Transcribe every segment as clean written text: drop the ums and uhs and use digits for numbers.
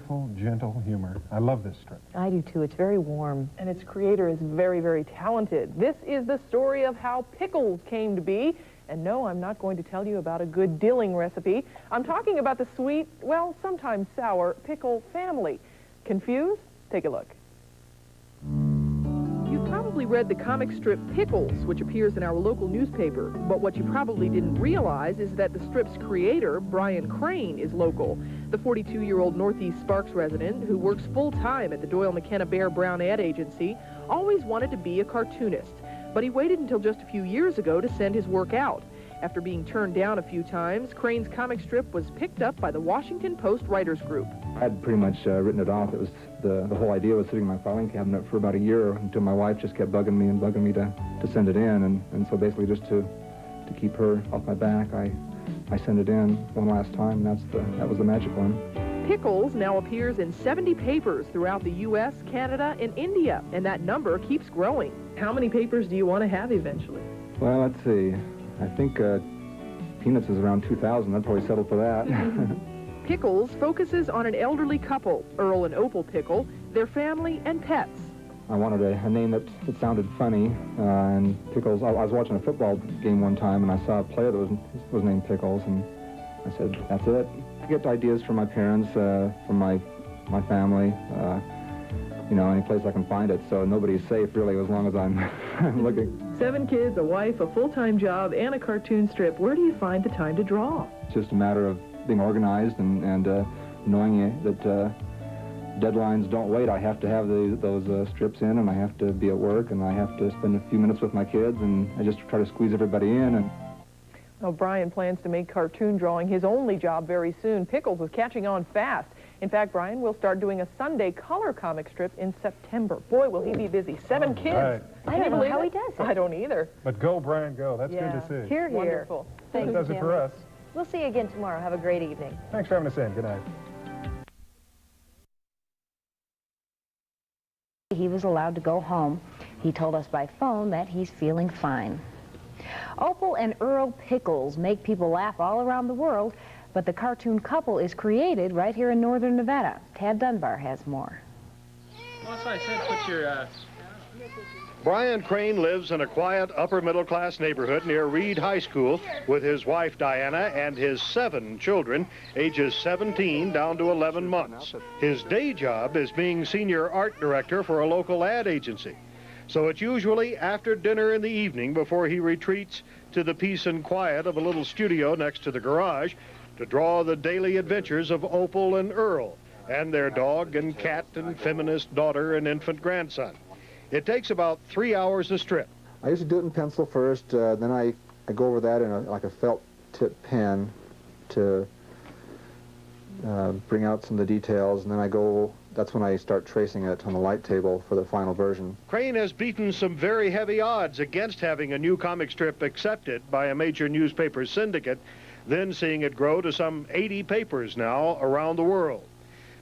beautiful, gentle humor. I love this strip. I do too. It's very warm. And its creator is very, very talented. This is the story of how Pickles came to be. And no, I'm not going to tell you about a good dilling recipe. I'm talking about the sweet, well, sometimes sour pickle family. Confused? Take a look. You've probably read the comic strip Pickles, which appears in our local newspaper. But what you probably didn't realize is that the strip's creator, Brian Crane, is local. The 42-year-old Northeast Sparks resident, who works full-time at the Doyle McKenna Bear Brown ad agency, always wanted to be a cartoonist. But he waited until just a few years ago to send his work out. After being turned down a few times, Crane's comic strip was picked up by the Washington Post Writers Group. I had pretty much written it off. It was the whole idea was sitting in my filing cabinet for about a year until my wife just kept bugging me to send it in. And so basically just to keep her off my back, I sent it in one last time, and that was the magic one. Pickles now appears in 70 papers throughout the U.S., Canada, and India, and that number keeps growing. How many papers do you want to have eventually? Well, let's see. I think Peanuts is around 2,000. I'd probably settle for that. Pickles focuses on an elderly couple, Earl and Opal Pickle, their family, and pets. I wanted a name that sounded funny, and Pickles, I was watching a football game one time, and I saw a player that was named Pickles, and I said, that's it. I get ideas from my parents, from my family, you know, any place I can find it, so nobody's safe, really, as long as I'm looking. 7 kids, a wife, a full-time job, and a cartoon strip. Where do you find the time to draw? It's just a matter of being organized and knowing that deadlines don't wait. I have to have those strips in, and I have to be at work, and I have to spend a few minutes with my kids, and I just try to squeeze everybody in. And well, Brian plans to make cartoon drawing his only job very soon. Pickles is catching on fast. In fact, Brian will start doing a Sunday color comic strip in September. Boy, will he be busy. 7 kids. Right. I don't know how he does it. I don't either. But go, Brian, go. That's good to see. Here, here. Wonderful. That does it for us. We'll see you again tomorrow. Have a great evening. Thanks for having us in. Good night. He was allowed to go home. He told us by phone that he's feeling fine. Opal and Earl Pickles make people laugh all around the world, but the cartoon couple is created right here in northern Nevada. Tad Dunbar has more. Well, that's why I said put your... Brian Crane lives in a quiet upper-middle-class neighborhood near Reed High School with his wife Diana and his 7 children, ages 17 down to 11 months. His day job is being senior art director for a local ad agency. So it's usually after dinner in the evening before he retreats to the peace and quiet of a little studio next to the garage to draw the daily adventures of Opal and Earl and their dog and cat and feminist daughter and infant grandson. It takes about 3 hours a strip. I usually do it in pencil first, then I go over that in like a felt tip pen to bring out some of the details, and then that's when I start tracing it on the light table for the final version. Crane has beaten some very heavy odds against having a new comic strip accepted by a major newspaper syndicate, then seeing it grow to some 80 papers now around the world.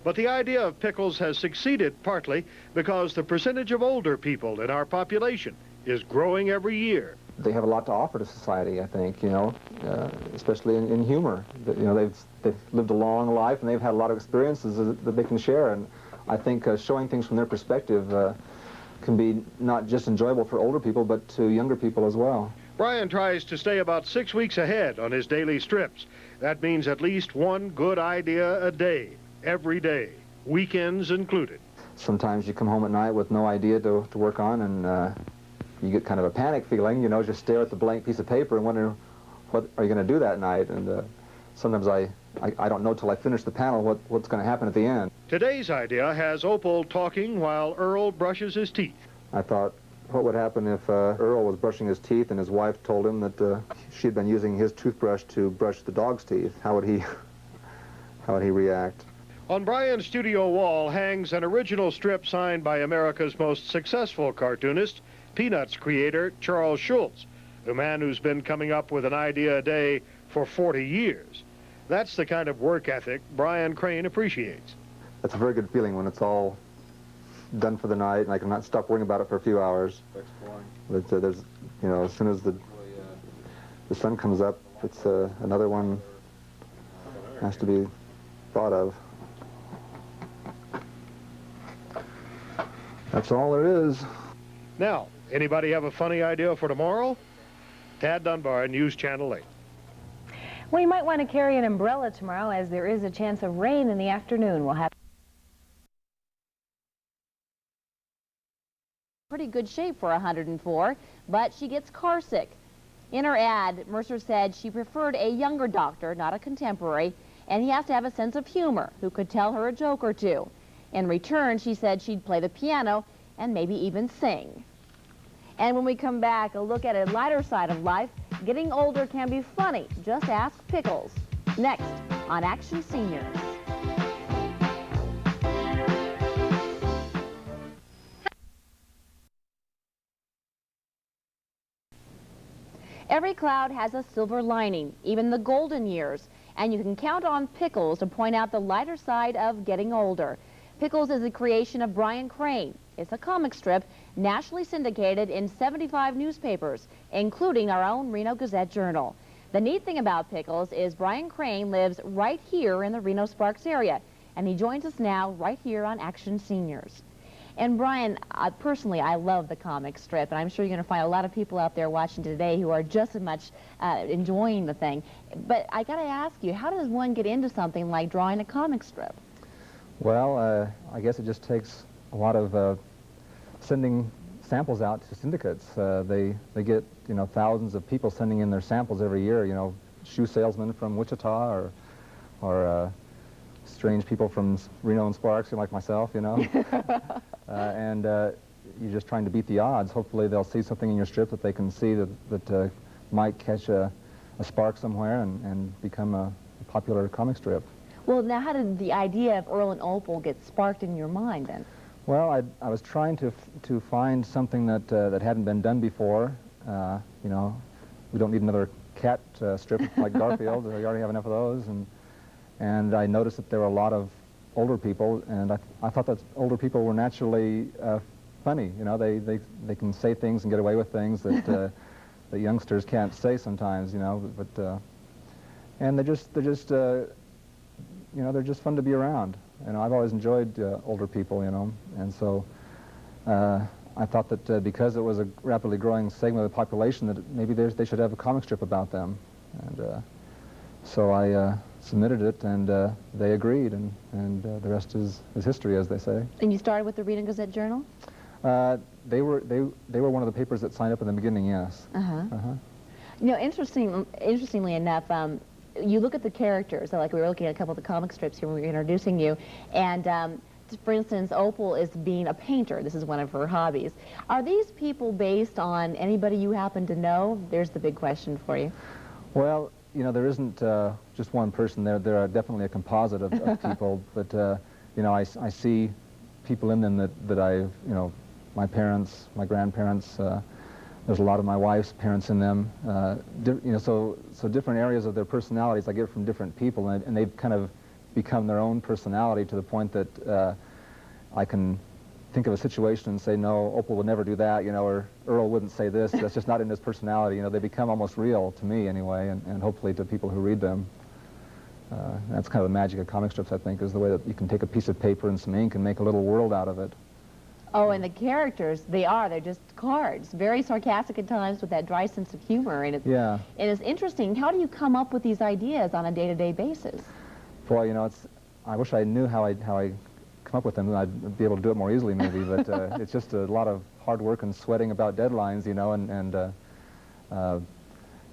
But the idea of Pickles has succeeded partly because the percentage of older people in our population is growing every year. They have a lot to offer to society, I think, you know, especially in humor. You know, they've lived a long life and they've had a lot of experiences that they can share, and I think showing things from their perspective can be not just enjoyable for older people, but to younger people as well. Brian tries to stay about 6 weeks ahead on his daily strips. That means at least one good idea a day, every day, weekends included. Sometimes you come home at night with no idea to work on, and you get kind of a panic feeling, you know, just stare at the blank piece of paper and wonder, what are you going to do that night? And sometimes I don't know till I finish the panel what's going to happen at the end. Today's idea has Opal talking while Earl brushes his teeth. I thought, what would happen if Earl was brushing his teeth and his wife told him that she'd been using his toothbrush to brush the dog's teeth? How would he react? On Brian's studio wall hangs an original strip signed by America's most successful cartoonist, Peanuts creator Charles Schulz, a man who's been coming up with an idea a day for 40 years. That's the kind of work ethic Brian Crane appreciates. That's a very good feeling when it's all done for the night and I can not stop worrying about it for a few hours. But there's, you know, as soon as the sun comes up, it's another one has to be thought of. That's all there is. Now, anybody have a funny idea for tomorrow? Tad Dunbar, News Channel 8. Well, you might want to carry an umbrella tomorrow, as there is a chance of rain in the afternoon. We'll have pretty good shape for 104, but she gets car sick. In her ad, Mercer said she preferred a younger doctor, not a contemporary, and he has to have a sense of humor, who could tell her a joke or two. In return, she said she'd play the piano and maybe even sing. And when we come back, a look at a lighter side of life. Getting older can be funny. Just ask Pickles. Next on Action Seniors. Every cloud has a silver lining, even the golden years, and you can count on Pickles to point out the lighter side of getting older. Pickles is a creation of Brian Crane. It's a comic strip nationally syndicated in 75 newspapers, including our own Reno Gazette-Journal. The neat thing about Pickles is Brian Crane lives right here in the Reno-Sparks area, and he joins us now right here on Action Seniors. And Brian, personally, I love the comic strip, and I'm sure you're going to find a lot of people out there watching today who are just as much enjoying the thing. But I got to ask you, how does one get into something like drawing a comic strip? Well, I guess it just takes a lot of sending samples out to syndicates. They get, you know, thousands of people sending in their samples every year, you know, shoe salesmen from Wichita or strange people from Reno and Sparks, like myself, you know. And you're just trying to beat the odds. Hopefully they'll see something in your strip that they can see that might catch a spark somewhere and become a popular comic strip. Well, now how did the idea of Earl and Opal get sparked in your mind then? Well, I was trying to find something that hadn't been done before. You know, we don't need another cat strip like Garfield. We already have enough of those. And I noticed that there were a lot of older people, and I thought that older people were naturally funny. You know, they can say things and get away with things that that youngsters can't say sometimes. You know, but and they're just you know, they're just fun to be around. You know, I've always enjoyed older people. You know, and so I thought that because it was a rapidly growing segment of the population, that maybe they should have a comic strip about them. And so I submitted it, and they agreed, and the rest is history, as they say. And you started with the Reno Gazette-Journal? They were one of the papers that signed up in the beginning, yes. You know, interestingly enough, you look at the characters. So like we were looking at a couple of the comic strips here when we were introducing you, and for instance, Opal is being a painter. This is one of her hobbies. Are these people based on anybody you happen to know? There's the big question for you. Well, you know, there isn't just one person there. There are definitely a composite of people, but you know, I see people in them that I've, you know, my parents, my grandparents. There's a lot of my wife's parents in them. You know, so different areas of their personalities I get from different people, and they've kind of become their own personality to the point that I can think of a situation and say, no, Opal would never do that, you know, or Earl wouldn't say this. That's just not in his personality. You know, they become almost real to me anyway, and hopefully to people who read them. That's kind of the magic of comic strips, I think, is the way that you can take a piece of paper and some ink and make a little world out of it. Oh, and the characters, they're just cards. Very sarcastic at times with that dry sense of humor. And it's interesting. How do you come up with these ideas on a day-to-day basis? Boy, you know, I wish I knew how I come up with them, and I'd be able to do it more easily maybe, but it's just a lot of hard work and sweating about deadlines, you know,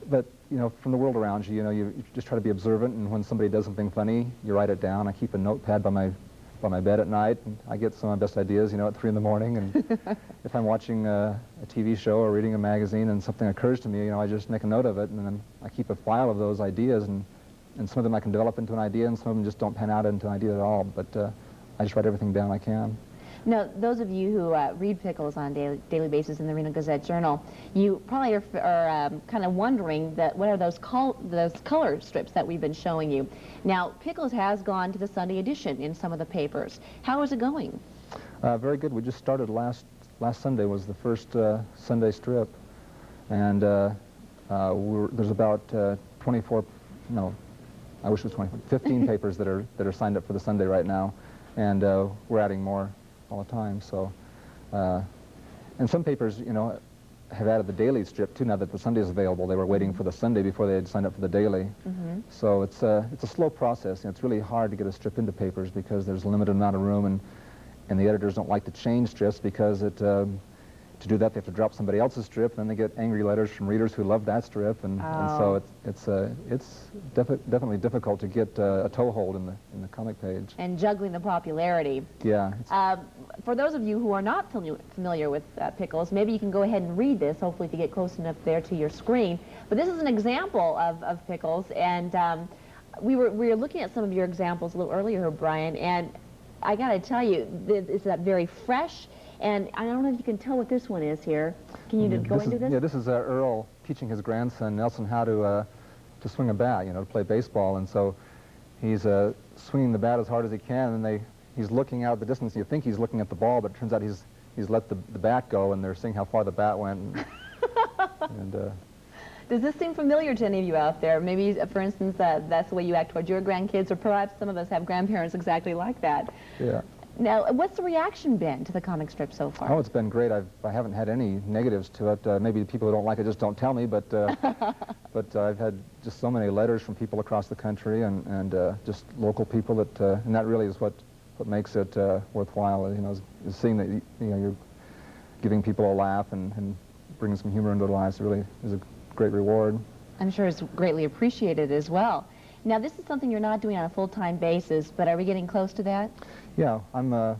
but, you know, from the world around you, you know, you just try to be observant, and when somebody does something funny, you write it down. I keep a notepad by my bed at night, and I get some of my best ideas, you know, at 3 in the morning, and if I'm watching a TV show or reading a magazine and something occurs to me, you know, I just make a note of it, and then I keep a file of those ideas, and some of them I can develop into an idea, and some of them just don't pan out into an idea at all, but I just write everything down I can. Now, those of you who read Pickles on a daily basis in the Reno Gazette-Journal, you probably are kind of wondering what are those color strips that we've been showing you. Now, Pickles has gone to the Sunday edition in some of the papers. How is it going? Very good. We just started last Sunday was the first Sunday strip, and there's about 24, no, I wish it was 24, 15 papers that are signed up for the Sunday right now, and we're adding more all the time. So And some papers, you know, have added the daily strip too. Now that the Sunday is available, they were waiting for the Sunday before they had signed up for the daily. So it's a slow process. And it's really hard to get a strip into papers because there's a limited amount of room, and the editors don't like to change strips because to do that they have to drop somebody else's strip, and then they get angry letters from readers who love that strip, and so it's definitely difficult to get a toehold in the comic page. And juggling the popularity. Yeah. For those of you who are not familiar with Pickles, maybe you can go ahead and read this, hopefully to get close enough there to your screen. But this is an example of Pickles, and we were looking at some of your examples a little earlier, Brian, and I got to tell you, it's that very fresh. And I don't know if you can tell what this one is here. Can you go into this? Yeah, this is Earl teaching his grandson Nelson how to swing a bat, you know, to play baseball. And so he's swinging the bat as hard as he can, and he's looking out at the distance. You think he's looking at the ball, but it turns out he's let the bat go, and they're seeing how far the bat went. Does this seem familiar to any of you out there? Maybe, for instance, that's the way you act towards your grandkids, or perhaps some of us have grandparents exactly like that. Yeah. Now, what's the reaction been to the comic strip so far? Oh, it's been great. I haven't had any negatives to it. Maybe the people who don't like it just don't tell me, but but I've had just so many letters from people across the country and just local people and that really is what makes it worthwhile. You know, is seeing that you're giving people a laugh and bringing some humor into their lives. Really is a great reward. I'm sure it's greatly appreciated as well. Now, this is something you're not doing on a full-time basis, but are we getting close to that? Yeah, I'm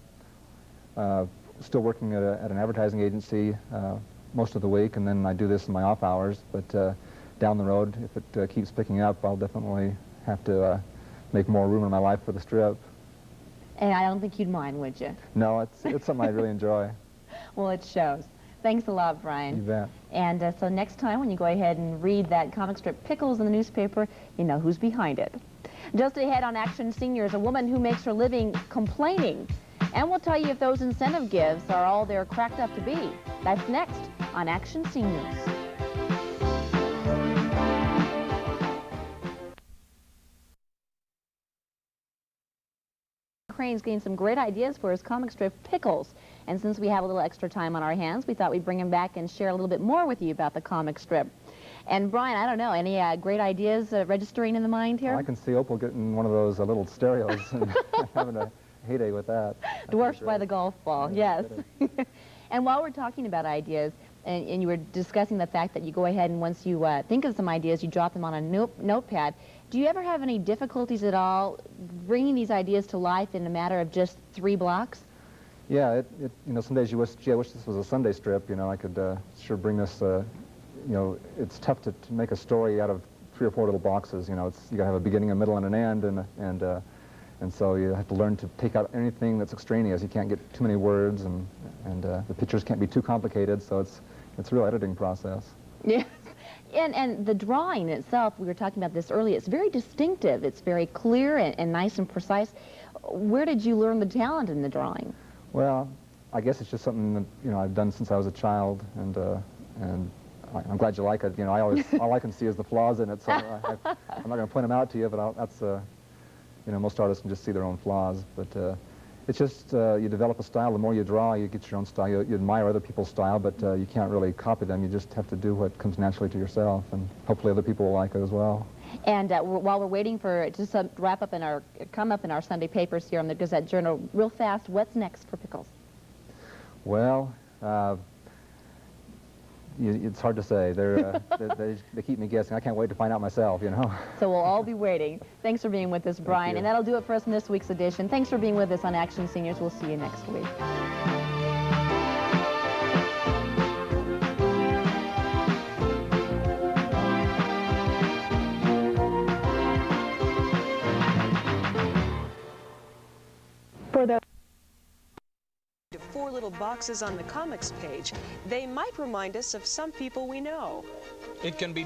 still working at an advertising agency most of the week, and then I do this in my off hours. But down the road, if it keeps picking up, I'll definitely have to make more room in my life for the strip. And I don't think you'd mind, would you? No, it's something I really enjoy. Well, it shows. Thanks a lot, Brian. You bet. And so next time when you go ahead and read that comic strip Pickles in the newspaper, you know who's behind it. Just ahead on Action Seniors, a woman who makes her living complaining. And we'll tell you if those incentive gifts are all they're cracked up to be. That's next on Action Seniors. Crane's getting some great ideas for his comic strip Pickles. And since we have a little extra time on our hands, we thought we'd bring him back and share a little bit more with you about the comic strip. And Brian, I don't know, any great ideas registering in the mind here? Well, I can see Opal getting one of those little stereos and having a heyday with that. Dwarfed by the golf ball, yes. And while we're talking about ideas, and you were discussing the fact that you go ahead and once you think of some ideas, you drop them on a notepad. Do you ever have any difficulties at all bringing these ideas to life in a matter of just 3 blocks? Yeah, you know, some days you wish, gee, I wish this was a Sunday strip. You know, I could sure bring this. You know, it's tough to make a story out of 3 or 4 little boxes. You know, you gotta have a beginning, a middle, and an end, and so you have to learn to take out anything that's extraneous. You can't get too many words, and the pictures can't be too complicated. So it's a real editing process. Yes. And the drawing itself, we were talking about this earlier, it's very distinctive. It's very clear and nice and precise. Where did you learn the talent in the drawing? Well, I guess it's just something that, you know, I've done since I was a child, and I'm glad you like it. You know, all I can see is the flaws in it, so I'm not going to point them out to you, but that's, you know, most artists can just see their own flaws. But it's just, you develop a style. The more you draw, you get your own style. You admire other people's style, but you can't really copy them. You just have to do what comes naturally to yourself, and hopefully other people will like it as well. And while we're waiting for it to wrap up come up in our Sunday papers here on the Gazette-Journal, real fast, what's next for Pickles? Well, it's hard to say. They keep me guessing. I can't wait to find out myself, you know. So we'll all be waiting. Thanks for being with us, Brian. And that'll do it for us in this week's edition. Thanks for being with us on Action Seniors. We'll see you next week. For the 4 little boxes on the comics page, they might remind us of some people we know. It can be